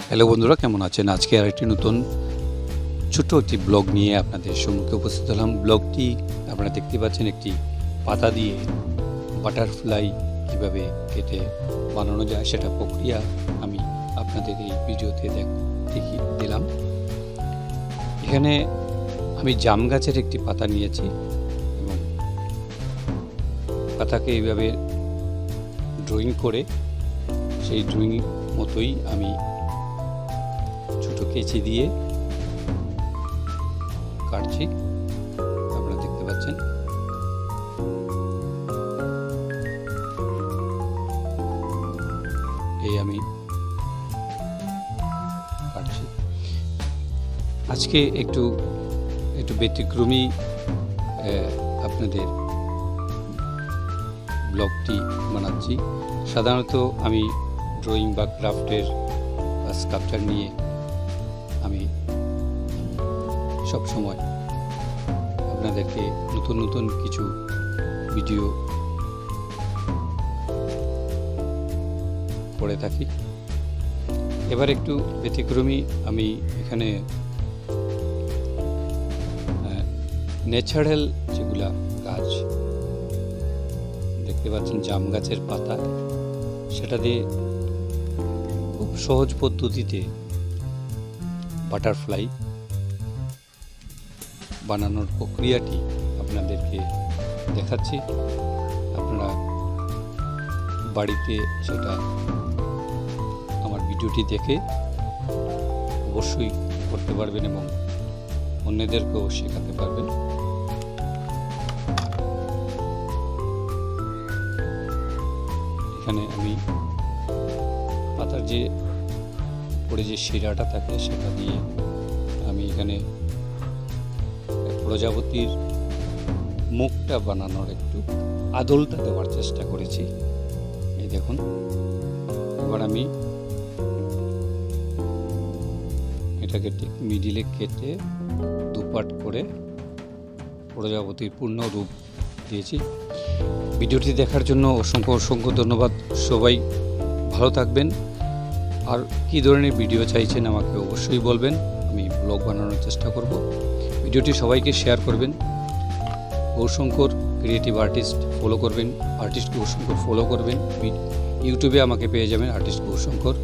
Hello বন্ধুরা, কেমন আছেন? আজকে আরেকটি নতুন ছোট্ট একটি ব্লগ নিয়ে আপনাদের সম্মুখে উপস্থিত হলাম। ব্লগটি আপনারা দেখতে পাচ্ছেন, একটি পাতা দিয়ে বাটারফ্লাই কীভাবে কেটে বানানো যায় সেটা প্রক্রিয়া আমি আপনাদের এই ভিডিওতে দেখিয়ে দিলাম। এখানে আমি জাম গাছের একটি পাতা নিয়েছি এবং পাতাকে এইভাবে ড্রয়িং করে সেই ড্রয়িং মতোই আমি ছোট কেচি দিয়ে কাটছি, আপনারা দেখতে পাচ্ছেন। এই আমি কাটছি। আজকে একটু ব্যতিক্রমী আপনাদের ব্লগটি বানাচ্ছি। সাধারণত আমি ড্রয়িং বা ক্রাফটের বা স্কাল্পচার নিয়ে আমি সব সময় আপনাদেরকে নতুন নতুন কিছু ভিডিও করে থাকি। এবার একটু ব্যতিক্রমী, আমি এখানে ন্যাচারাল যেগুলা গাছ দেখতে পাচ্ছেন, জাম গাছের পাতা, সেটা দিয়ে খুব সহজ পদ্ধতিতে বাটারফ্লাই বানানোর প্রক্রিয়াটি আপনাদেরকে দেখাচ্ছি। আপনারা বাড়িতে সেটা আমার ভিডিওটি দেখে অবশ্যই করতে পারবেন এবং অন্যদেরকেও শেখাতে পারবেন। এখানে আমি পাতার যে পরে যে শিরাটা থাকে সেটা দিয়ে আমি এখানে প্রজাপতির মুখটা বানানোর একটু আদলটা দেওয়ার চেষ্টা করেছি। এই দেখুন, এবার আমি এটাকে ঠিক মিডিলে কেটে দুপাট করে প্রজাপতির পূর্ণ রূপ দিয়েছি। ভিডিওটি দেখার জন্য অসংখ্য ধন্যবাদ। সবাই ভালো থাকবেন। আর কী ধরনের ভিডিও চাইছেন আমাকে অবশ্যই বলবেন, আমি ব্লগ বানানোর চেষ্টা করব। ভিডিওটি সবাইকে শেয়ার করবেন। গৌরশঙ্কর ক্রিয়েটিভ আর্টিস্ট ফলো করবেন, আর্টিস্ট গৌরশঙ্কর ফলো করবেন। ইউটিউবে আমাকে পেয়ে যাবেন আর্টিস্ট গৌরশঙ্কর।